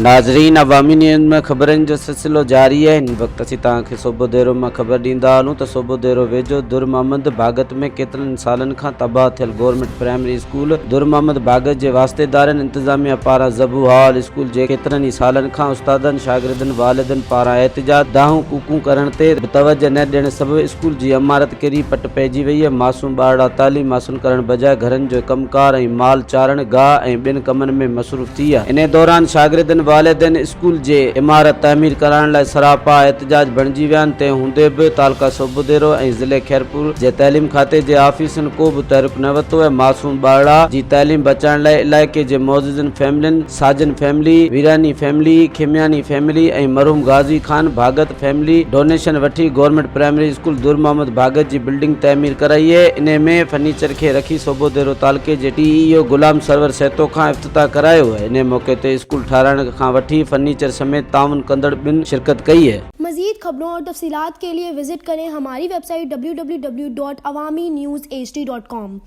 नाज़रीन, अवामी न्यूज़ में ख़बरनि जो सिलसिलो जारी है। इन वक्त असीं तव्हांखे सोभودेरो में ख़बर ॾींदा हलूं त सोभودेरो वेझो दुर्महमद भाॻत में केतरन सालन खां तबाह थियल गवर्नमेंट प्राइमरी स्कूल दुर्महमद भाॻत जे वास्तेदारनि इंतज़ामिया पारां ज़बू हाल स्कूल जे केतिरनि ई सालनि खां उस्तादनि, शागिर्दनि, वालिदनि पारां एहतिजाज, दाहूं कूकूं करण ते तवजो न ॾियण सबबि स्कूल जी इमारत किरी पट पइजी वई है। मासूम ॿारड़ा तालीम हासिल करण बजाय घरनि जो कमकार ऐं माल चारण, गाह ऐं ॿियनि कमनि में मसरूफ़ थी विया। इन दौरान शागिर्दनि, वालिदनि स्कूल जे इमारत तामीर कराइण लाइ सरापा एहतिजाज बणिजी विया आहिनि। तंहिं हूंदे बि तालका सोभودेरो ऐं ज़िले खैरपुर जे तइलीम खाते जे आफ़ीसनि को बि तहरीक न वरितो आहे। मासूम ॿारड़ा जी तइलीम बचाइण लाइ इलाइक़े जे मोअज़िज़नि फैमिलियुनि, साजन फैमिली, वीरानी फैमिली, खिमियानी फैमिली ऐं मरहूम गाज़ी खान भाॻत फैमिली डोनेशन वठी गवर्नमेंट प्राइमरी स्कूल दुर्महमद भाॻत जी बिल्डिंग तइमीर कराई है। इन में फर्नीचर खे रखी सोभودेरो तालके जे TEO गुलाम सरवर सेतो खां इफ्तिताह करायो है। इन मौके ते स्कूल ठाराइण खां वठी फर्नीचर समेत ताउन कंदड़ ॿिन शिरकत कई है। मज़ीद खबरों और तफसीलात के लिए विजिट करें हमारी वेबसाइट www.awamiNewsHD.com।